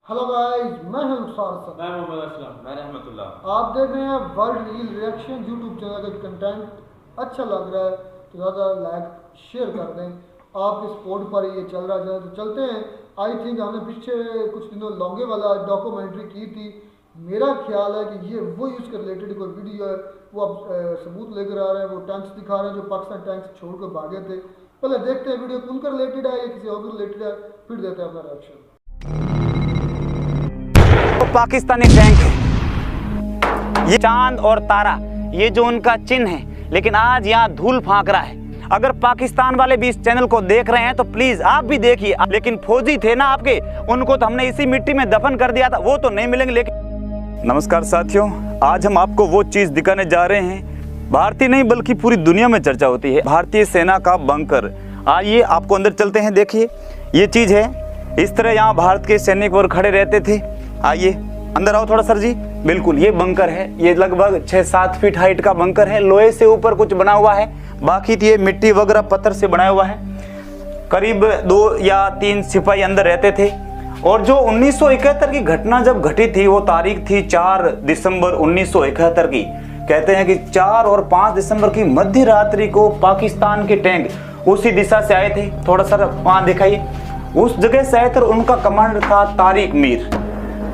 Hello guys, मैं हूं सारसन। मैं मोहम्मद असलम। मैं रहमतुल्लाह। आप देख रहे हैं world reel reaction YouTube channel का कंटेंट अच्छा लग रहा है तो ज़्यादा लाइक शेयर कर दें। आपके सपोर्ट पर ये चल रहा है तो चलते हैं। आई थिंक हमने पीछे कुछ दिनों लॉन्गे वाला डॉक्यूमेंट्री की थी। मेरा ख्याल है कि ये वो यूज़ के रिलेटेड कोई वीडियो है। वो अब सबूत लेकर आ रहे हैं, वो टैंक्स दिखा रहे हैं जो पाकिस्तान टैंक्स छोड़ कर भागे थे। पहले देखते हैं वीडियो उनका रिलेटेड है या किसी और रिलेटेड है, फिर देते हैं अपना रिएक्शन। तो पाकिस्तानी टैंक है, ये चांद और तारा, ये जो उनका चिन्ह है, लेकिन आज यहाँ धूल फांक रहा है। अगर पाकिस्तान वाले भी इस चैनल को देख रहे हैं तो प्लीज आप भी देखिए। लेकिन फौजी थे ना आपके, उनको तो हमने इसी मिट्टी में दफन कर दिया था, वो तो नहीं मिलेंगे। लेकिन नमस्कार साथियों, आज हम आपको वो चीज दिखाने जा रहे हैं, भारतीय नहीं बल्कि पूरी दुनिया में चर्चा होती है, भारतीय सेना का बंकर। आइए आपको अंदर चलते हैं। देखिए ये चीज है, इस तरह यहाँ भारत के सैनिक और खड़े रहते थे। आइए अंदर आओ थोड़ा सर जी। बिल्कुल ये बंकर है, ये लगभग 6-7 फीट हाइट का बंकर है। लोहे से ऊपर कुछ बना हुआ है, बाकी ये मिट्टी वगैरह पत्थर से बनाया हुआ है। करीब 2 या 3 सिपाही अंदर रहते थे। और जो 1971 की घटना जब घटी थी, वो तारीख थी 4 दिसंबर 1971 की। कहते हैं कि 4 और 5 दिसंबर की मध्य रात्रि को पाकिस्तान के टैंक उसी दिशा से आए थे। थोड़ा सा वहां दिखाइए, उस जगह से आए थे। उनका कमांडर था तारिक मीर।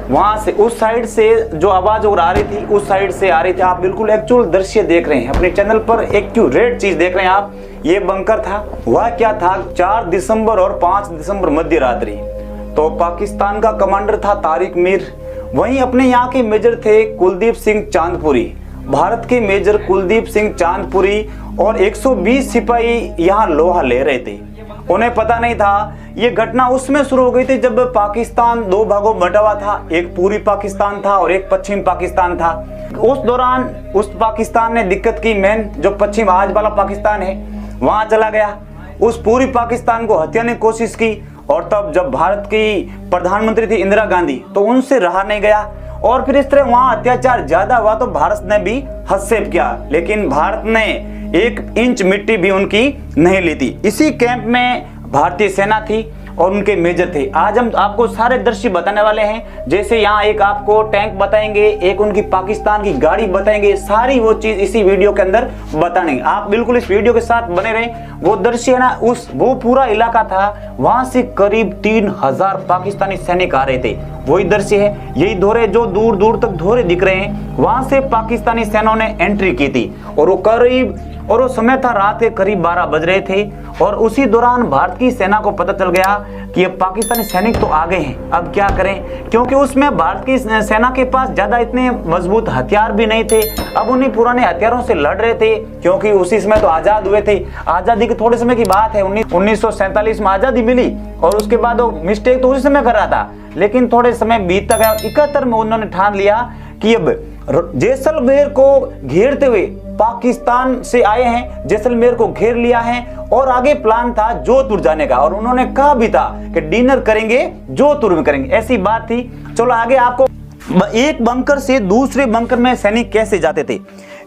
वहां से उस साइड से जो आवाज और आ रही थी, उस साइड से आ रही थी। आप बिल्कुल एक्चुअल दृश्य देख रहे हैं अपने चैनल पर, एक्यूरेट चीज देख रहे हैं आप। ये बंकर था, वह क्या था, 4 दिसंबर और 5 दिसंबर मध्य रात्रि। तो पाकिस्तान का कमांडर था तारिक मीर। वहीं अपने यहाँ के मेजर थे कुलदीप सिंह चांदपुरी। भारत के मेजर कुलदीप सिंह चांदपुरी और 120 सिपाही यहाँ लोहा ले रहे थे। उन्हें पता नहीं था ये घटना उसमें शुरू हो गई थी जब पाकिस्तान 2 भागों में बटा हुआ था। एक पूर्वी पाकिस्तान था और एक पश्चिम पाकिस्तान था। उस दौरान उस पाकिस्तान ने दिक्कत की, मेन जो पश्चिम आज वाला पाकिस्तान है वहां चला गया, उस पूर्वी पाकिस्तान को हथियाने की कोशिश की। और तब जब भारत की प्रधानमंत्री थी इंदिरा गांधी, तो उनसे रहा नहीं गया और फिर इस तरह वहां अत्याचार ज्यादा हुआ तो भारत ने भी हस्तक्षेप किया। लेकिन भारत ने 1 इंच मिट्टी भी उनकी नहीं ली थी। इसी कैंप में भारतीय सेना थी और उनके मेजर थे। आज हम आपको सारे दृश्य बताने वाले हैं। जैसे यहाँ एक आपको टैंक बताएंगे, एक उनकी पाकिस्तान की गाड़ी बताएंगे, सारी वो चीज इसी वीडियो के अंदर बताएंगे। आप बिल्कुल इस वीडियो के साथ बने रहें। वो दृश्य है ना, वो पूरा इलाका था, वहां से करीब 3000 पाकिस्तानी सैनिक आ रहे थे। वही दृश्य है, यही धोरे जो दूर दूर तक धोरे दिख रहे हैं, वहां से पाकिस्तानी सेना ने एंट्री की थी। और वो समय था रात के करीब 12 बज रहे थे। और उसी दौरान भारत की सेना को पता चल गया कि अब पाकिस्तानी सैनिक तो आ गए हैं, अब क्या करें, क्योंकि उसमें भारत की सेना के पास ज्यादा इतने मजबूत हथियार भी नहीं थे। अब उन्हीं पुराने हथियारों से लड़ रहे थे, क्योंकि उसी समय तो आजाद हुए थे। आजादी के थोड़े समय की बात है, 1947 में आजादी मिली और उसके बाद वो मिस्टेक तो उसी समय कर रहा था। लेकिन थोड़े समय बीतता गया, 71 में उन्होंने ठान लिया कि अब जैसलमेर को घेरते हुए पाकिस्तान से आए हैं, जैसलमेर को घेर लिया है और आगे प्लान था जोधपुर जाने का। और उन्होंने कहा भी था कि डिनर करेंगे जोधपुर में करेंगे, ऐसी बात थी। चलो आगे आपको एक बंकर से दूसरे बंकर में सैनिक कैसे जाते थे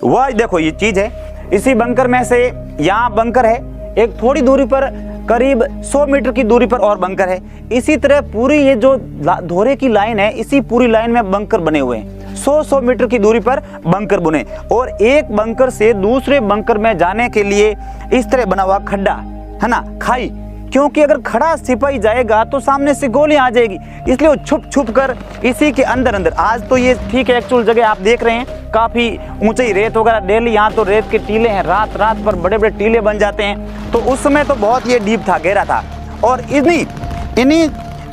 वह देखो, ये चीज है। इसी बंकर में से यहाँ बंकर है, एक थोड़ी दूरी पर करीब 100 मीटर की दूरी पर और बंकर है। इसी तरह पूरी ये जो धोरे की लाइन है, इसी पूरी लाइन में बंकर बने हुए हैं। 100 मीटर की दूरी पर बंकर बुने। और एक बंकर से दूसरे बंकर में जाने के लिए इस तरह बना हुआ खड्डा है ना, खाई, क्योंकि अगर खड़ा सिपाही जाएगा तो सामने से गोलियां आ जाएगी, इसलिए वो छुप छुप कर इसी के अंदर आज तो ये ठीक है एक्चुअल जगह आप देख रहे हैं, काफी ऊंचाई रेत वगैरह डेली, यहाँ तो रेत के टीले हैं, रात रात पर बड़े बड़े टीले बन जाते हैं। तो उस समय तो बहुत ये डीप था, गहरा था। और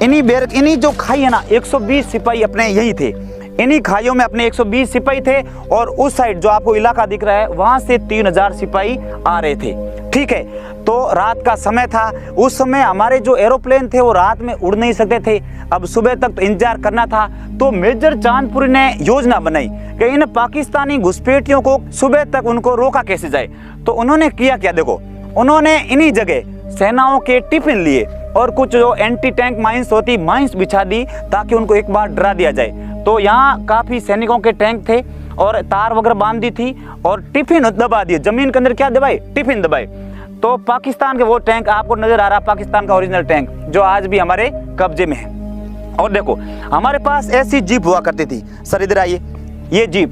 इन्हीं जो खाई है ना, 120 सिपाही अपने यही थे, इन्हीं खाइयों में अपने 120 सिपाही थे। और उस साइड जो आपको इलाका दिख रहा है, वहां से 3000 सिपाही आ रहे थे। ठीक है, तो रात का समय था। उस समय हमारे जो एरोप्लेन थे वो रात में उड़ नहीं सकते थे, अब सुबह तक तो इंतजार करना था। तो मेजर चांदपुरी ने योजना बनाई कि इन पाकिस्तानी घुसपैठियों को सुबह तक उनको रोका कैसे जाए। तो उन्होंने किया क्या, देखो, उन्होंने इन्हीं जगह सेनाओं के टिफिन लिए और कुछ जो एंटी टैंक माइंस होती, माइंस बिछा दी ताकि उनको एक बार डरा दिया जाए। तो यहाँ काफी सैनिकों के टैंक थे और तार वगैरह बांध दी थी और टिफिन दबा दिए, जमीन के अंदर क्या दबाए, टिफिन दबाए। तो पाकिस्तान के वो टैंक आपको नजर आ रहा है, पाकिस्तान का ओरिजिनल टैंक जो आज भी हमारे कब्जे में है। और देखो हमारे पास ऐसी जीप हुआ करती थी सर, इधर आइए, ये जीप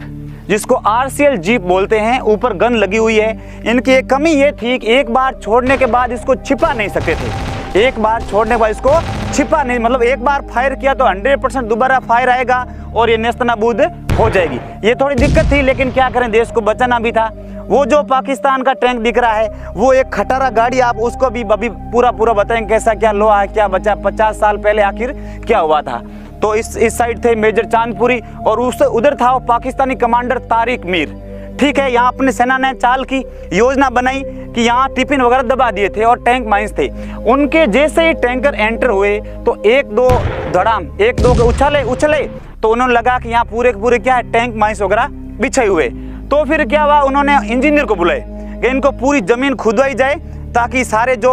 जिसको RCL जीप बोलते हैं, ऊपर गन लगी हुई है। इनकी एक कमी ये थी कि एक बार छोड़ने के बाद इसको छिपा नहीं सकते थे, एक बार छोड़ने के बाद इसको छिपा नहीं, मतलब एक बार फायर किया तो 100% दोबारा फायर आएगा और ये नेस्तनाबूद हो जाएगी। ये थोड़ी दिक्कत थी, लेकिन क्या करें, देश को बचाना भी था। वो जो पाकिस्तान का टैंक दिख रहा है वो एक खटारा गाड़ी, आप उसको भी अभी पूरा बताएंगे कैसा क्या लोहा है, क्या बचा, 50 साल पहले आखिर क्या हुआ था। तो इस साइड थे मेजर चांदपुरी और उससे उधर था वो पाकिस्तानी कमांडर तारिक मीर। ठीक है, यहाँ अपनी सेना ने चाल की योजना बनाई कि यहाँ टिफिन वगैरह दबा दिए थे और टैंक माइंस थे। उनके जैसे ही टैंकर एंटर हुए तो एक दो धड़ाम, एक दो उछले तो उन्होंने लगा कि यहाँ पूरे के पूरे क्या है, टैंक माइंस वगैरह बिछे हुए। तो फिर क्या हुआ, उन्होंने इंजीनियर को बुलाए कि इनको पूरी जमीन खुदवाई जाए ताकि सारे जो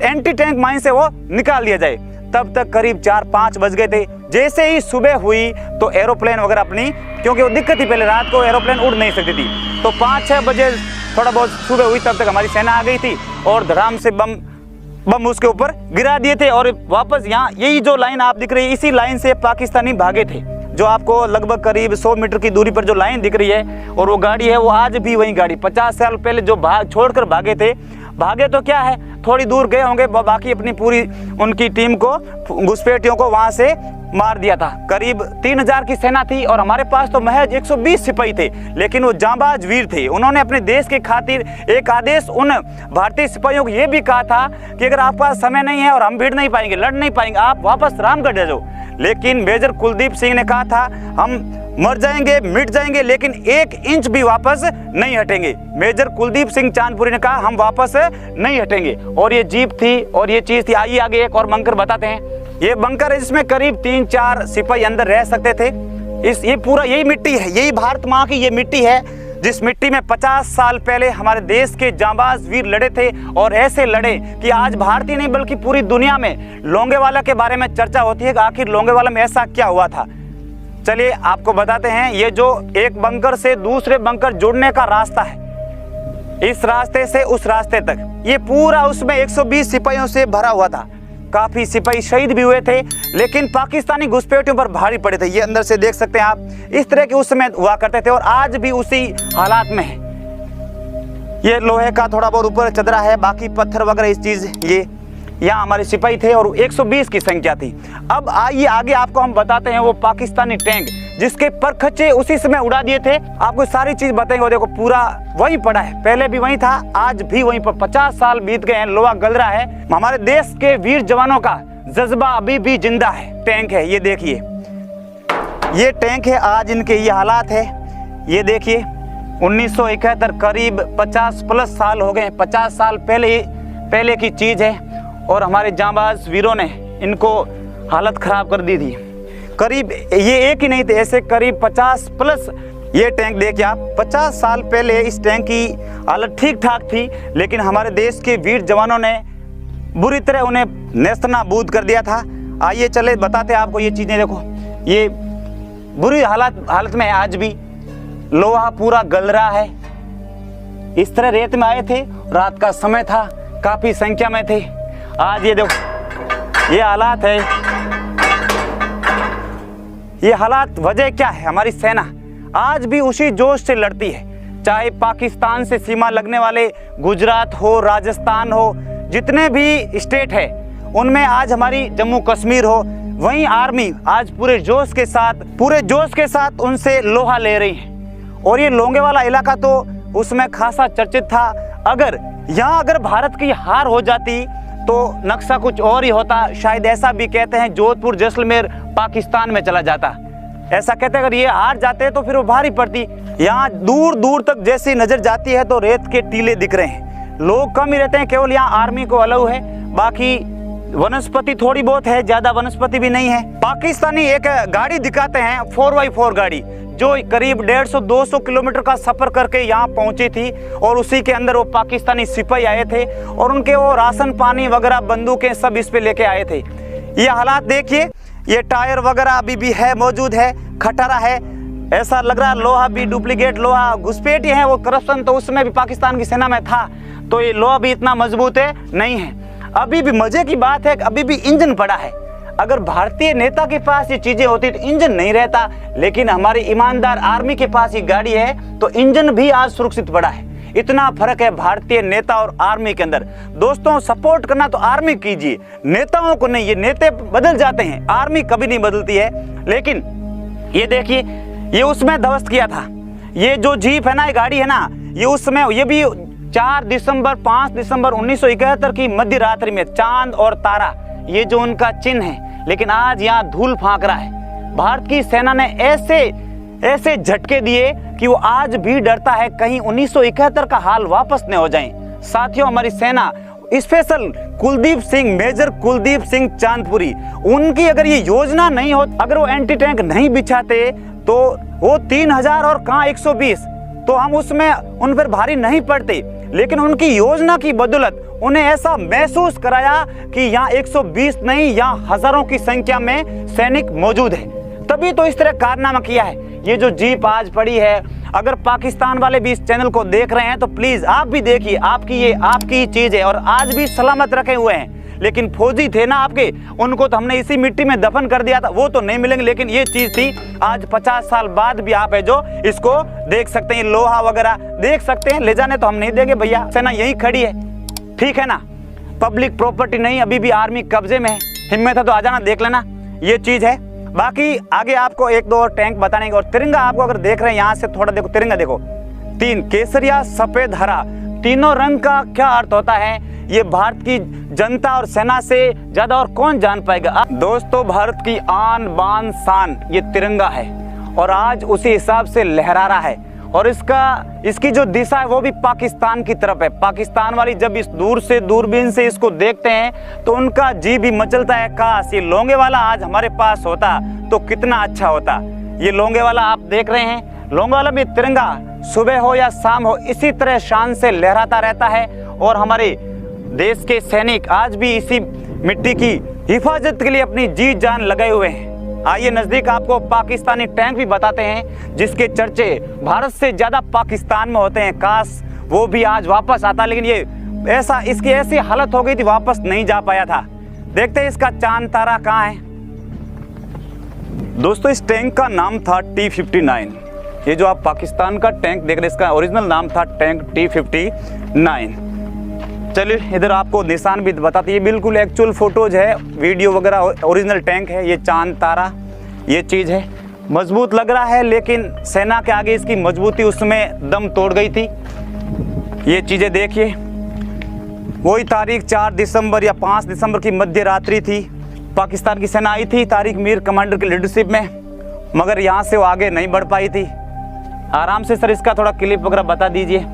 एंटी टैंक माइंस है वो निकाल दिया जाए। तब तक करीब 4-5 बज गए थे। जैसे ही सुबह हुई तो एरोप्लेन वगैरह अपनी, क्योंकि वो दिक्कत थी, पहले रात को एरोप्लेन उड़ नहीं सकती थी, तो 5-6 बजे थोड़ा बहुत सुबह हुई, तब तक हमारी सेना आ गई थी और धड़ाम से बम उसके ऊपर गिरा दिए थे। और वापस यहाँ यही जो लाइन आप दिख रही है, इसी लाइन से पाकिस्तानी भागे थे, जो आपको लगभग करीब 100 मीटर की दूरी पर जो लाइन दिख रही है। और वो गाड़ी है वो आज भी वही गाड़ी, 50 साल पहले जो छोड़कर भागे थे, भागे तो क्या है थोड़ी दूर गए होंगे, बाकी अपनी पूरी उनकी टीम को, घुसपैठियों को वहां से मार दिया था। करीब 3000 की सेना थी और हमारे पास तो महज 120 सिपाही थे, लेकिन वो जांबाज वीर थे। उन्होंने अपने देश के खातिर एक आदेश उन भारतीय सिपाहियों को ये भी कहा था कि अगर आपके पास समय नहीं है और हम भिड़ नहीं पाएंगे, लड़ नहीं पाएंगे, आप वापस रामगढ़ जा जाओ। लेकिन मेजर कुलदीप सिंह ने कहा था हम मर जाएंगे, मिट जाएंगे, लेकिन 1 इंच भी वापस नहीं हटेंगे। मेजर कुलदीप सिंह चांदपुरी ने कहा हम वापस नहीं हटेंगे। और ये जीप थी और ये चीज थी। आइए आगे एक और बंकर बताते हैं। ये बंकर है जिसमें करीब 3-4 सिपाही अंदर रह सकते थे। ये पूरा यही मिट्टी है, यही भारत माँ की ये मिट्टी है, जिस मिट्टी में 50 साल पहले हमारे देश के जांबाज वीर लड़े थे। और ऐसे लड़े कि आज भारतीय नहीं बल्कि पूरी दुनिया में लोंगेवाला के बारे में चर्चा होती है कि आखिर लोंगेवाला में ऐसा क्या हुआ था। चलिए आपको बताते हैं। ये जो एक बंकर से दूसरे बंकर जुड़ने का रास्ता है, इस रास्ते से उस रास्ते तक, ये पूरा उसमें 120 सिपाहियों से भरा हुआ था। काफी सिपाही शहीद भी हुए थे, लेकिन पाकिस्तानी घुसपैठियों पर भारी पड़े थे। ये अंदर से देख सकते हैं आप, इस तरह के उस समय हुआ करते थे और आज भी उसी हालात में है। ये लोहे का थोड़ा बहुत ऊपर चदरा है, बाकी पत्थर वगैरह इस चीज, ये यहाँ हमारे सिपाही थे और 120 की संख्या थी। अब आइए आगे आपको हम बताते हैं वो पाकिस्तानी टैंक जिसके परखच्चे उसी समय उड़ा दिए थे। आपको सारी चीज बताएंगे। देखो पूरा वही पड़ा है, पहले भी वही था, आज भी वहीं पर। 50 साल बीत गए हैं, लोहा गल रहा है। हमारे देश के वीर जवानों का जज्बा अभी भी जिंदा है। टैंक है, ये देखिए, ये टैंक है, आज इनके ये हालात है। ये देखिए 1971, करीब 50+ साल हो गए। 50 साल पहले की चीज है और हमारे जांबाज वीरों ने इनको हालत खराब कर दी थी। करीब ये एक ही नहीं थे, ऐसे करीब 50+। ये टैंक देखिए आप, 50 साल पहले इस टैंक की हालत ठीक ठाक थी, लेकिन हमारे देश के वीर जवानों ने बुरी तरह उन्हें नेस्तनाबूद कर दिया था। आइए चले बताते हैं आपको ये चीज़ें। देखो ये बुरी हालत में है, आज भी लोहा पूरा गल रहा है। इस तरह रेत में आए थे, रात का समय था, काफ़ी संख्या में थे। आज ये देखो ये हालात है। ये हालात वजह क्या है? हमारी सेना आज भी उसी जोश से लड़ती है। चाहे पाकिस्तान से सीमा लगने वाले गुजरात हो, राजस्थान हो, जितने भी स्टेट है उनमें आज हमारी जम्मू कश्मीर हो, वहीं आर्मी आज पूरे जोश के साथ उनसे लोहा ले रही है। और ये लोंगेवाला इलाका तो उसमें खासा चर्चित था। अगर भारत की हार हो जाती तो नक्शा कुछ और ही होता। शायद ऐसा भी कहते हैं जोधपुर जैसलमेर पाकिस्तान में चला जाता। ऐसा कहते हैं अगर ये हार जाते तो फिर वो भारी पड़ती। यहाँ दूर दूर तक जैसी नजर जाती है तो रेत के टीले दिख रहे हैं। लोग कम ही रहते हैं, केवल यहाँ आर्मी को अलाउ है, बाकी वनस्पति थोड़ी बहुत है, ज्यादा वनस्पति भी नहीं है। पाकिस्तानी एक गाड़ी दिखाते हैं, 4x4 गाड़ी, जो करीब 150-200 किलोमीटर का सफर करके यहाँ पहुंची थी। और उसी के अंदर वो पाकिस्तानी सिपाही आए थे और उनके वो राशन पानी वगैरह बंदूकें सब इस पे लेके आए थे। ये हालात देखिए, ये टायर वगैरह अभी भी है, मौजूद है, खटारा है। ऐसा लग रहा है लोहा भी डुप्लीकेट लोहा, घुसपैठी है। वो करप्शन तो उसमें भी पाकिस्तान की सेना में था, तो ये लोहा भी इतना मजबूत है नहीं है। अभी भी मजे की बात है कि अभी भी इंजन पड़ा है। अगर भारतीय नेता के पास ये चीजें होती तो इंजन नहीं रहता, लेकिन हमारी ईमानदार आर्मी के पास ये गाड़ी है तो इंजन भी आज सुरक्षित पड़ा है। इतना फर्क है भारतीय नेता और आर्मी के अंदर। दोस्तों, सपोर्ट करना तो आर्मी कीजिए, नेताओं को नहीं। ये नेता बदल जाते हैं, आर्मी कभी नहीं बदलती है। लेकिन ये देखिए, ये उसमें ध्वस्त किया था। ये जो जीप है ना, ये गाड़ी है ना, ये उसमें, ये भी 5 दिसंबर 1971 की मध्य रात्रि में चांद और तारा, ये जो उनका चिन्ह है, लेकिन आज यहाँ धूल फांक रहा है। भारत की सेना ने ऐसे झटके दिए कि वो आज भी डरता है कहीं 1971 का हाल वापस न हो जाए। साथियों, हमारी सेना स्पेशल कुलदीप सिंह, मेजर कुलदीप सिंह चांदपुरी, उनकी अगर ये योजना नहीं हो, अगर वो एंटी टैंक नहीं बिछाते तो वो 3000 और कहाँ 120, तो हम उसमें उन पर भारी नहीं पड़ते। लेकिन उनकी योजना की बदौलत उन्हें ऐसा महसूस कराया कि यहाँ 120 नहीं, यहाँ हजारों की संख्या में सैनिक मौजूद है, तभी तो इस तरह कारनामा किया है। ये जो जीप आज पड़ी है, अगर पाकिस्तान वाले भी इस चैनल को देख रहे हैं तो प्लीज आप भी देखिए, आपकी ही चीज है और आज भी सलामत रखे हुए हैं। लेकिन फौजी थे ना आपके, उनको तो हमने इसी मिट्टी में दफन कर दिया था, वो तो नहीं मिलेंगे। लेकिन ये चीज थी, आज 50 साल बाद भी आप है जो इसको देख सकते हैं, लोहा वगैरह देख सकते हैं। ले जाने तो हम नहीं देंगे भैया, सेना यही खड़ी है, ठीक है ना। पब्लिक प्रॉपर्टी नहीं, अभी भी आर्मी कब्जे में है। हिम्मत है तो आ जाना, देख लेना, ये चीज है। बाकी आगे आपको 1-2 और टैंक बताने और तिरंगा आपको अगर देख रहे हैं यहाँ से थोड़ा देखो, तिरंगा देखो, 3 केसरिया, सफेद, हरा, तीनों रंग का क्या अर्थ होता है, ये भारत की जनता और सेना से ज्यादा और कौन जान पाएगा। दोस्तों, भारत की आन बान शान ये तिरंगा है और आज उसी हिसाब से लहरा रहा है। और इसकी जो दिशा है वो भी पाकिस्तान की तरफ है। पाकिस्तान वाली जब इस दूर से दूरबीन से इसको देखते हैं तो उनका जी भी मचलता है, काश ये लोंगे वाला आज हमारे पास होता तो कितना अच्छा होता। ये लोंगे वाला आप देख रहे हैं, लोंगे वाला भी तिरंगा सुबह हो या शाम हो इसी तरह शान से लहराता रहता है। और हमारे देश के सैनिक आज भी इसी मिट्टी की हिफाजत के लिए अपनी जी जान लगाए हुए हैं। आइए नजदीक आपको पाकिस्तानी टैंक भी बताते हैं जिसके चर्चे भारत से ज्यादा पाकिस्तान में होते हैं। काश वो भी आज वापस आता, लेकिन ये इसकी ऐसी हालत हो गई थी, वापस नहीं जा पाया था। देखते हैं इसका चांद तारा कहाँ है। दोस्तों, इस टैंक का नाम था T-59। ये जो आप पाकिस्तान का टैंक देख रहे हैं, इसका ओरिजिनल नाम था टैंक T-59। चलिए इधर आपको निशान भी बताते, ये बिल्कुल एक्चुअल फोटोज है, वीडियो वगैरह, ओरिजिनल टैंक है। ये चांद तारा ये चीज़ है, मजबूत लग रहा है, लेकिन सेना के आगे इसकी मजबूती उसमें दम तोड़ गई थी। ये चीज़ें देखिए, वही तारीख 4 दिसंबर या 5 दिसंबर की मध्य रात्रि थी। पाकिस्तान की सेना आई थी तारिक मीर कमांडर की लीडरशिप में, मगर यहाँ से वो आगे नहीं बढ़ पाई थी। आराम से सर इसका थोड़ा क्लिप वगैरह बता दीजिए।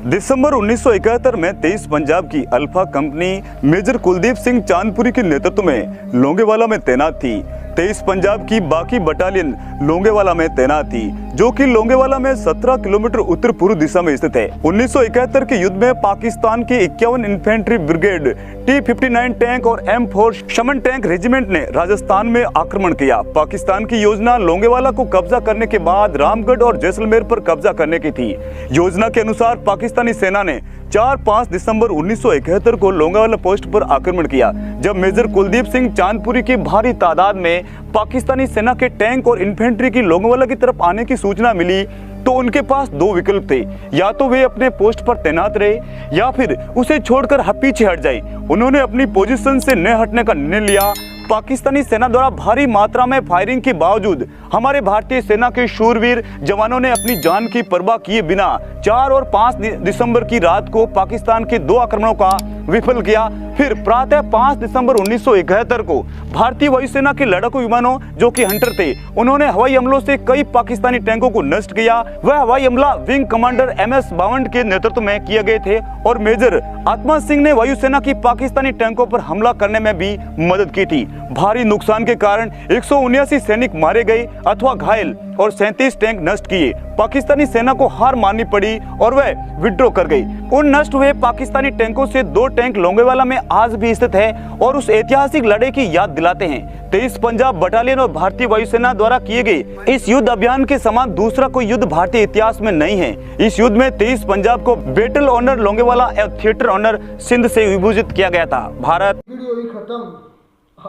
दिसंबर 1971 में 23 पंजाब की alpha company major Kuldeep Singh Chandpuri के नेतृत्व में लोंगेवाला में तैनात थी। 23 पंजाब की बाकी बटालियन लोंगेवाला में तैनात थी, जो कि लोंगेवाला में 17 किलोमीटर उत्तर पूर्व दिशा में स्थित है। 1971 के युद्ध में पाकिस्तान की 51 इन्फेंट्री ब्रिगेड, T-59 टैंक और M4 शमन टैंक रेजिमेंट ने राजस्थान में आक्रमण किया। पाकिस्तान की योजना लोंगेवाला को कब्जा करने के बाद रामगढ़ और जैसलमेर पर कब्जा करने की थी। योजना के अनुसार पाकिस्तानी सेना ने 4-5 दिसंबर 1971 को लोंगेवाला पोस्ट पर आक्रमण किया। जब मेजर कुलदीप सिंह चांदपुरी की भारी तादाद में पाकिस्तानी सेना के टैंक और इन्फेंट्री की लोंगेवाला की तरफ आने की सूचना मिली तो उनके पास 2 विकल्प थे, या तो वे अपने पोस्ट पर तैनात रहे या फिर उसे छोड़कर पीछे हट जाए। उन्होंने अपनी पोजीशन से न हटने का निर्णय लिया। पाकिस्तानी सेना द्वारा भारी मात्रा में फायरिंग के बावजूद हमारे भारतीय सेना के शूरवीर जवानों ने अपनी जान की परवाह किए बिना 4 और 5 दिसंबर की रात को पाकिस्तान के 2 आक्रमणों का विफल किया। फिर प्रातः 5 दिसंबर 1971 को भारतीय वायुसेना के लड़ाकू विमानों जो कि हंटर थे, उन्होंने हवाई हमलों से कई पाकिस्तानी टैंकों को नष्ट किया। वह हवाई हमला विंग कमांडर MS बावंड के नेतृत्व में किए गए थे और मेजर आत्मा सिंह ने वायुसेना की पाकिस्तानी टैंकों पर हमला करने में भी मदद की थी। भारी नुकसान के कारण 179 सैनिक मारे गए अथवा घायल और 37 टैंक नष्ट किए। पाकिस्तानी सेना को हार माननी पड़ी और वह विड्रॉ कर गई। उन नष्ट हुए पाकिस्तानी टैंकों से 2 टैंक लोंगेवाला में आज भी स्थित है और उस ऐतिहासिक लड़ाई की याद दिलाते हैं। 23 पंजाब बटालियन और भारतीय वायुसेना द्वारा किए गए इस युद्ध अभियान के समान दूसरा कोई युद्ध भारतीय इतिहास में नहीं है। इस युद्ध में 23 पंजाब को बैटल ऑनर लोंगेवाला और थिएटर ऑनर सिंध से विभूषित किया गया था। भारत वीडियो खत्म।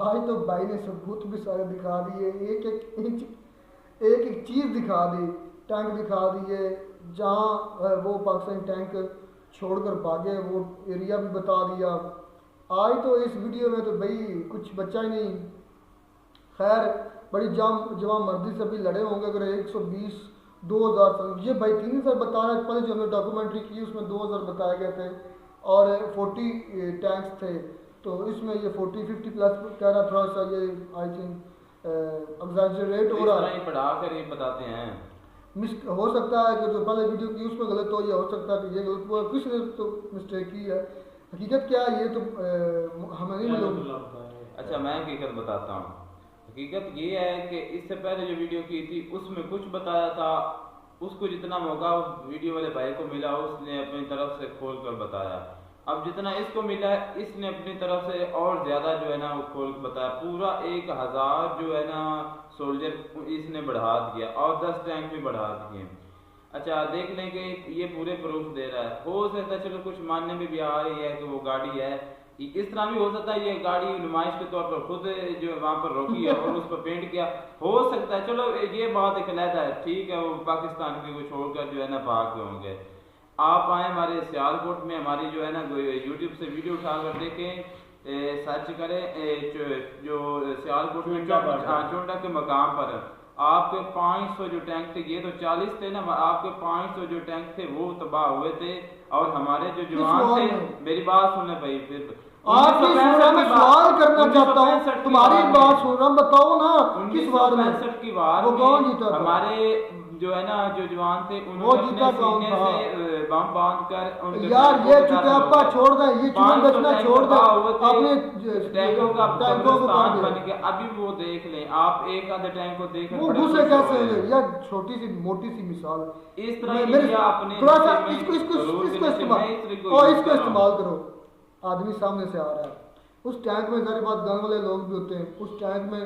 आज तो भाई ने सबूत भी सारे दिखा दिए, एक एक चीज़ दिखा दी, टैंक दिखा दिए, जहाँ वो पाकिस्तानी टैंक छोड़कर भागे वो एरिया भी बता दिया। आज तो इस वीडियो में तो भाई कुछ बचा ही नहीं। खैर बड़ी जवान मर्दी से भी लड़े होंगे अगर 120 2000 ये भाई 3000 बता रहा है। पहले जो हमने डॉक्यूमेंट्री की उसमें 2000 बताए गए थे और 40 टैंक्स थे, तो इसमें ये 40-50 प्लस कह रहा, थोड़ा सा ये आई थिंक एग्जैजरेट हो रहा है, पढ़ा कर ये बताते हैं। हो सकता है कि जो पहले वीडियो की उसमें गलत हो, या हो सकता है कि ये गलत हुआ, किसी ने तो मिस्टेक की है। हकीकत क्या है ये तो हमें नहीं मालूम। अच्छा मैं हकीकत बताता हूँ। हकीकत ये है कि इससे पहले जो वीडियो की थी उसमें कुछ बताया था, उसको जितना मौका उस वीडियो वाले भाई को मिला उसने अपनी तरफ से खोल कर बताया। अब जितना इसको मिला है इसने अपनी तरफ से और ज़्यादा जो है ना वो खोल कर बताया। पूरा 1000 जो है ना सोल्जर इसने बढ़ा दिया और 10 टैंक भी बढ़ा दिए। अच्छा देख लें कि ये पूरे प्रूफ दे रहा है। हो सकता है चलो कुछ मानने में भी आ रही है कि वो गाड़ी है, इस तरह भी हो सकता है ये गाड़ी नुमाइश के तौर पर खुद जो वहाँ पर रोकी है और उस पर पेंट किया, हो सकता है। चलो ये बात एक अलग है, ठीक है, वो पाकिस्तान की को छोड़कर जो है ना भाग गए होंगे। आप आए हमारे सियालकोट में, हमारी जो है ना यूट्यूब से वीडियो उठा कर देखें, सर्च करें जो सियालकोट में चोंडा के मकाम पर आपके 500 जो टैंक थे, ये तो 40 थे ना, आपके 500 जो टैंक थे वो तबाह हुए थे। और हमारे जो जवान थे, मेरी बात सुने भाई, फिर आपकी मैं सवाल करना चाहता हूँ, तुम्हारी बात सुन रहा हूँ, बताओ ना किस बार में 1965 की बार वो कौन जीता था? हमारे जो है ना जो जवान थे उन्होंने जीता कौन था? बम बांध कर यार ये चुपचापा छोड़ दे, ये चुप बचना छोड़ दे, अपने टैंकों का कब्रिस्तान बन गया। अभी वो देख लें आप, एक आधे टैंक को देख वो घुसे कैसे होंगे यार, छोटी सी मोटी सी मिसाल इस तरह की अपने थोड़ा सा इसको इस्तेमाल करो। आदमी सामने से आ रहा है, उस टैंक में सारी बात गन वाले लोग भी होते हैं, उस टैंक में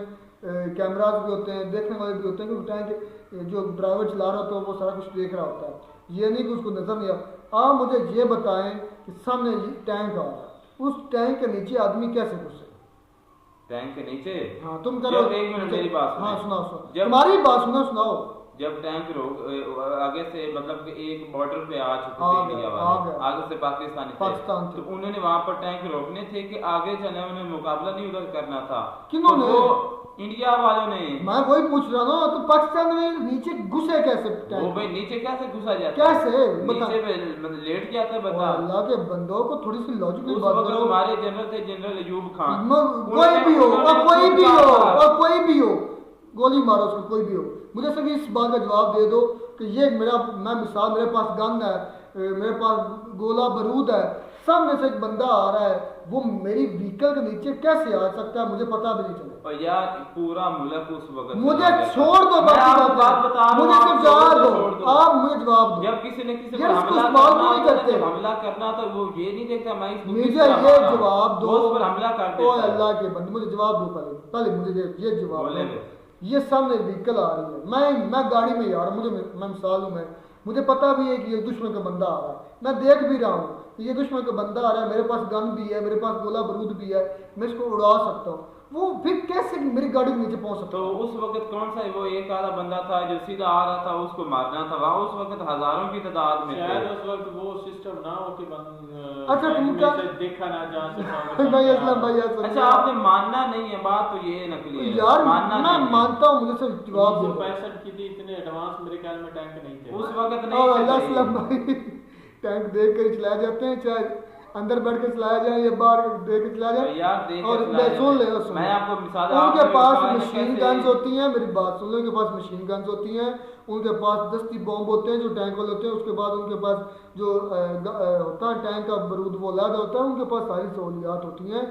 कैमरास भी होते हैं, देखने वाले भी होते हैं, क्योंकि टैंक जो ड्राइवर चला रहा होता है वो सारा कुछ देख रहा होता है। ये नहीं कि उसको नजर नहीं आ। आप मुझे ये बताएं कि सामने टैंक आ रहा है, उस टैंक के नीचे आदमी कैसे घुसे? टैंक के नीचे? हाँ तुम करो, एक मिनट मेरी बात सुनो। हाँ सुनाओ, तुम्हारी बात सुनाओ। जब टैंक आगे से मतलब कि एक बॉर्डर पे आ चुके थे इंडिया वाले, आगे से पाकिस्तान थे, तो उन्होंने वहां पर टैंक रोकने थे कि आगे चले, उन्हें मुकाबला नहीं उधर करना था। किन्होंने? तो इंडिया वालों ने। मैं वही पूछ रहा ना, तो पाकिस्तान में नीचे घुसे कैसे टैंक? वो भाई नीचे कैसे घुसा जाता? कैसे नीचे मतलब लेट जाता है बता। अल्लाह के बंदों को थोड़ी सी लॉजिक की बात करो। हमारे जनरल थे जनरल अयूब खान, कोई भी हो और कोई भी हो और कोई भी हो, गोली मारो उसको, कोई भी हो। मुझे सिर्फ इस बात का जवाब दे दो कि ये मैं मिसाल, मेरे पास गन है, मेरे पास गोला बारूद है, सामने से एक बंदा आ रहा है, वो मेरी व्हीकल के नीचे कैसे आ सकता है मुझे पता भी नहीं चला। और यार पूरा मुल्क उस वक्त मुझे छोड़ दो, बात बता, मुझे सिर्फ जवाब दो, आप मुझे जवाब दो। जब किसी ने किसी पर हमला करना तो वो ये नहीं देखता मैं मुझे ये जवाब दो, पर हमला कर देता। ओ अल्लाह के बंदे मुझे जवाब दो, पहले मुझे ये जवाब दो। ये सामने व्हीकल आ रही है, मैं गाड़ी में यार, मैं मिसाल हूँ, मुझे पता भी है कि ये दुश्मन का बंदा आ रहा है, मैं देख भी रहा हूँ ये दुश्मन का बंदा आ रहा है, मेरे पास गन भी है, मेरे पास गोला बारूद भी है, मैं इसको उड़ा सकता हूँ। वो फिर कैसे मेरी गाड़ी के नीचे पहुंच सकता? तो उस वक्त कौन सा वो एक आधा बंदा था जो सीधा आ रहा था, उसको मारना था। वहाँ उस वक्त हजारों की तादाद में शायद उस वक्त वो सिस्टम ना हो कि अच्छा तुमका देखा ना जा सकता। भाई असलम भाई, अच्छा आपने मानना नहीं है, बात तो ये नकली है यार, मानना मैं मानता हूँ, मुझे सिर्फ जवाब दो। 65 की थी, इतने एडवांस मेरे ख्याल में टैंक नहीं थे उस वक्त नहीं। अल्लाह असलम भाई, टैंक देख कर चलाए जाते हैं, चाहे अंदर बैठ के चलाया जाए या बाहर देख के चलाया जाए। और सुन ले, मैं आपको मिसाल, उनके पास मशीन गन्स होती हैं, मेरी बात सुन लो, उनके पास मशीन गन्स होती हैं, उनके पास दस्ती बॉम्ब होते हैं जो टैंक वाले होते हैं, उसके बाद उनके पास जो होता है टैंक का बारूद वो अलग होता है, उनके पास सारी सहूलियात होती हैं।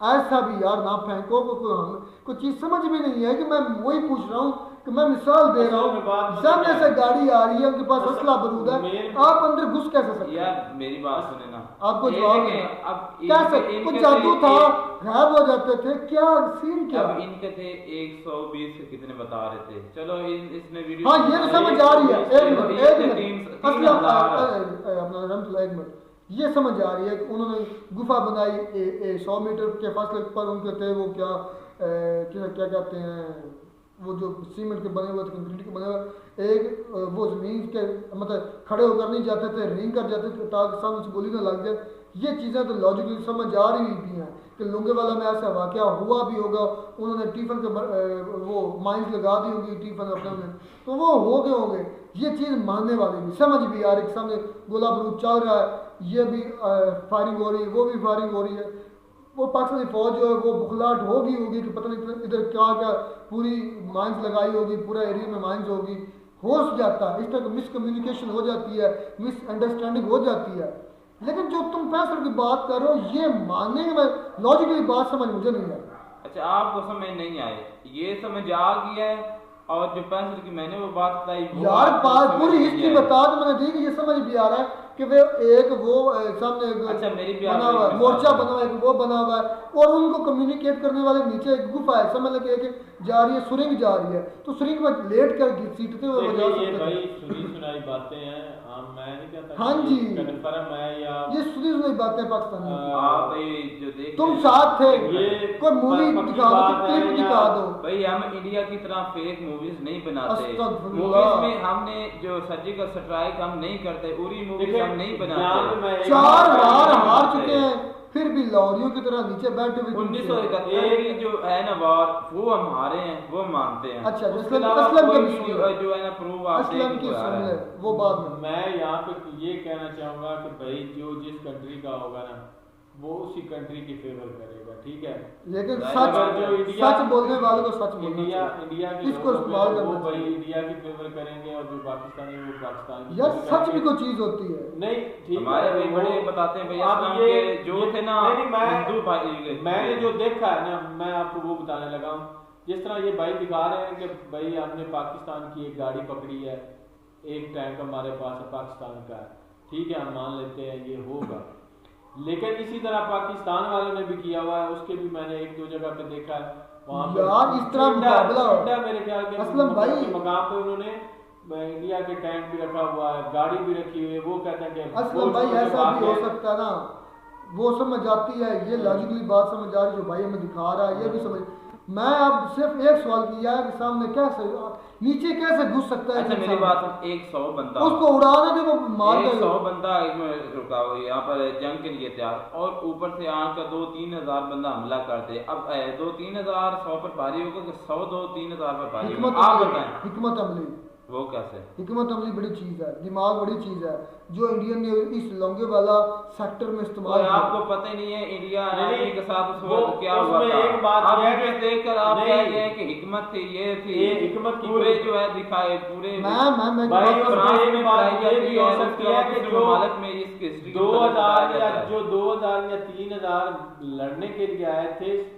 ऐसा भी यार ना फेंको, कोई चीज़ समझ भी नहीं है कि मैं वही पूछ रहा हूँ कि मैं मिसाल दे रहा हूँ, सामने से गाड़ी आ रही है, उनके पास असला बारूद है, आप अंदर घुस कैसे सकते? यार मेरी बात सुने ना, आपको जवाब कैसे? कुछ जादू था, गायब हो जाते थे, क्या सीन क्या? अब इनके थे 120 के कितने बता रहे थे, चलो इसने वीडियो, हाँ ये तो समझ आ रही है। एक मिनट, ये समझ आ रही है कि उन्होंने गुफा बनाई 100 मीटर के फासले पर उनके थे वो क्या क्या कहते हैं वो जो सीमेंट के बने हुए थे कंक्रीट के बने हुए एक वो ज़मीन के मतलब खड़े होकर नहीं जाते थे रिंग कर जाते थे ताकि सामने से गोली ना लग जाए। ये चीज़ें तो लॉजिकली समझ आ रही भी हैं कि लोंगेवाला में ऐसा वाक़या हुआ भी होगा, उन्होंने टीफन के वो माइंस लगा दी होगी टीफन अपने में, तो वो हो गए होंगे। ये चीज़ मानने वाली भी समझ भी आ रही, सामने गोला बारूद चल रहा है, ये भी फायरिंग हो रही है, वो भी फायरिंग हो रही है। वो पाकिस्तानी फौज जो है वो बुखलाहट होगी कि पता नहीं इधर क्या क्या पूरी माइंस लगाई होगी, पूरा एरिया में माइंस होगी, हो जाता है इस तरह मिसकम्युनिकेशन हो जाती है, मिसअंडरस्टैंडिंग हो जाती है। लेकिन जो तुम फैसले की बात कर रहे हो ये मानने में लॉजिकली बात समझ मुझे नहीं आई। अच्छा, आपको समझ नहीं आए, ये समझ आ गया है। और जो पैंसठ की मैंने वो बात बताई यार बात पूरी हिस्ट्री बता तो मैंने दी कि ये समझ भी आ रहा है कि वे एक वो सामने अच्छा, मेरी भी बना हुआ है, मोर्चा बना हुआ है, वो बना हुआ है और उनको कम्युनिकेट करने वाले नीचे एक गुफा है, समझ लगे कि जा रही है सुरिंग जा रही है, तो सुरिंग में लेट कर सीटते हुए ये भाई सुनी सुनाई बातें हैं, मैं नहीं कहता हाँ जी कन्फर्म है या ये सुनी सुनाई बातें पाकिस्तान में। जो देख तुम साथ थे, ये कोई मूवी दिखा दो, क्लिप दिखा दो। भाई हम इंडिया की तरह फेक मूवीज नहीं बनाते, अस्तगफुरुल्लाह। मूवीज में हमने जो सर्जिकल स्ट्राइक हम नहीं करते, उरी मूवीज हम नहीं बनाते। 4 बार हार चुके हैं फिर भी लॉरियों की तरह नीचे बैठे हुए। 1971 की जो है ना वार वो हम हारे हैं, वो मानते हैं। अच्छा, उसके अलावा असलम कोई की वीडियो जो है ना प्रूव आप असलम की सुन ले वो बात में मैं यहाँ पे ये कहना चाहूँगा कि भाई जो जिस कंट्री का होगा ना वो उसी कंट्री की फेवर करेगा, ठीक है। लेकिन जो सच बोलने वाले को सच बोलना इंडिया की इसको इस्तेमाल करना वो भाई चाहिए। इंडिया की फेवर करेंगे और जो पाकिस्तानी वो पाकिस्तान की यार फेवर सच भी करेंगे। कोई चीज होती है। नहीं ठीक हमारे है, भाई वो- बड़े बताते हैं भाई आप इस्लाम ये के जो थे ना हिंदू भाई, मैंने जो देखा है ना मैं आपको वो बताने लगा हूँ। जिस तरह ये भाई दिखा रहे हैं कि भाई हमने पाकिस्तान की एक गाड़ी पकड़ी है, एक टैंक हमारे पास है पाकिस्तान का है, ठीक है हम मान लेते हैं ये होगा। लेकिन इसी तरह पाकिस्तान वालों ने भी किया हुआ है, उसके भी मैंने 1-2 जगह पे देखा है। वहाँ पे यार इस तरह मुकाबला हो। चुंडा मेरे ख्याल के असलम भाई मकाम पे उन्होंने इंडिया के टैंक भी रखा हुआ है, गाड़ी भी रखी हुई है। वो कहते हैं कि असलम भाई ऐसा भी हो सकता है ना, वो समझ आती है, ये लॉजिकली बात समझ आ रही है जो भाई हमें दिखा रहा है, ये भी समझ। मैं अब सिर्फ एक सवाल किया है कि सामने कैसे नीचे कैसे घुस सकता है। अच्छा मेरी बात सुन, 100 बंदा उसको उड़ाने दे वो मार कर 100 बंदा रुका हुआ यहाँ पर जंग के लिए तैयार, और ऊपर से आकर 2-3 हजार बंदा हमला करते। अब 2-3 हजार 100 पर भारी होगा कि 100 2-3 हजार पर भारी होगा, आप बताएं हिकमत अमली वो कैसे? हिकमत अमली बड़ी चीज है, दिमाग बड़ी चीज है जो इंडियन ने इस लौंगे वाला सेक्टर में इस्तेमाल किया। आपको पता ही नहीं है इंडिया नहीं, के साथ उस वो वक्त क्या हुआ उसमें था। एक बात आप यह है वीडियो कि- देखकर आप नहीं, कह रहे हैं कि हिकमत थी, ये थी, ये हिकमत की पूरे कोई- जो है दिखाए पूरे मैं भाई बात कर उसमें रहा हूं। एक बात ये भी हो सकती है कि जो ममालिक में इसकी हिस्ट्री 2000 या जो 2000 या 3000 लड़ने के लिए आए थे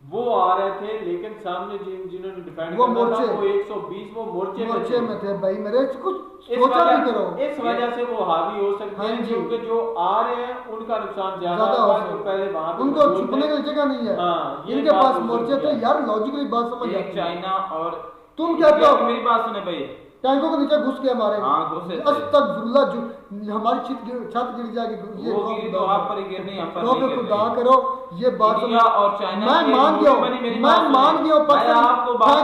वो आ रहे थे, लेकिन सामने जिन्होंने डिफेंड वो करना था मोर्चे- वो 120 वो मोर्चे में थे भाई मेरे कुछ इस सोचा भी वजह करो। इस वजह से वो हावी हो सकते हाँ हैं जी। क्योंकि जो आ रहे हैं उनका नुकसान ज्यादा ज्यादा हुआ हो है, जो सकता पहले वहां पे उनको मौजूद छुपने थे। की जगह नहीं है। हाँ, ये इनके बात पास हो मोर्चे सकती थे है। यार, लॉजिकली बात समझ एक आती है। चाइना और तुम क्या कहो? मेरी बात सुने भाई, टैंकों के नीचे घुस के हमारे हाँ, घुसे थे। अस्तगफुरुल्लाह, जो हमारी छत गिर जाएगी ये वो खौफ गिरी खुदा तो करो। आप पर ही गिरनी, हम पर खौफ नहीं खुदा गिरनी। करो, ये बात इंडिया और चाइना मैं की मान एक गया मूवी बनी, मेरी मैं बात मान सुनिए। गया मैं आपको बात-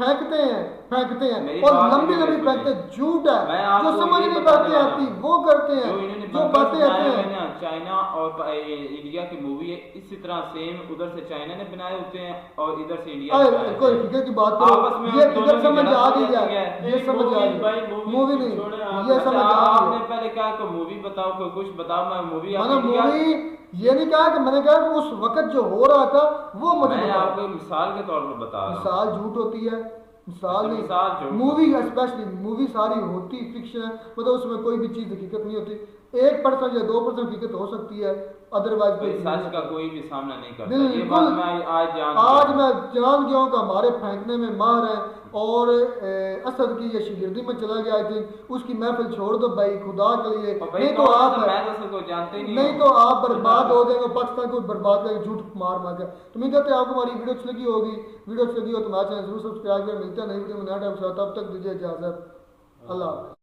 फेंकते हैं मेरी और बात लंबी सुनिए, लंबी सुनिए। फेंकते झूठ है। मैं जो आपको समझ ये नहीं बताने बातें वाला आती हूँ। वो करते हैं, जो इन्होंने जो बंकर बातें आती बनाए हैं। हुए ना चाइना और इंडिया की मूवी है, इसी तरह सेम उधर से चाइना ने बनाए होते हैं और इधर से इंडिया ने बनाए कोई होते हैं। फिक्र की बात करो, आपस में ये उन दोनों इधर की समझ झड़प आ हो गई जाती है, है। ये समझ आ भाई, गई मूवी मूवी छोड़े नहीं, आप। ये अच्छा, समझ आ आपने गई। पहले कहा कोई मूवी बताओ, कोई कुछ बताओ, मैं मूवी मैंने मूवी ये नहीं कहा कि मैंने कहा कि उस वक्त जो हो रहा था वो मुझे मैं बताओ। आपको मिसाल के तौर पर बता रहा हूँ। मिसाल झूठ होती है, मिसाल अच्छा, नहीं, मिसाल झूठ मूवी स्पेशली मूवी सारी होती फिक्शन है, मतलब उसमें कोई भी चीज हकीकत नहीं होती। 1% या 2% हकीकत हो सकती है, अदरवाइज कोई कोई सच का कोई भी सामना नहीं करता। ये बिल्कुल। बात मैं आज जान आज गया। मैं जान गया हूँ कि हमारे फेंकने में मार है और असद की ये शिगिर्दी में चला गया। आई थिंक उसकी महफिल छोड़ दो भाई, खुदा के लिए, और भाई नहीं तो कौन आप सा, मैं तो सबको जानते ही नहीं नहीं हूँ। तो आप बर्बाद हो जाएंगे, पाकिस्तान को बर्बाद करके झूठ मार मार कर। तो उम्मीद करते हैं आपको हमारी वीडियो अच्छी लगी होगी। वीडियो अच्छी लगी हो तो हमारे चैनल जरूर सब्सक्राइब करें। मिलते हैं नई वीडियो में नया टाइम के साथ, तब तक दीजिए इजाजत। अल्लाह।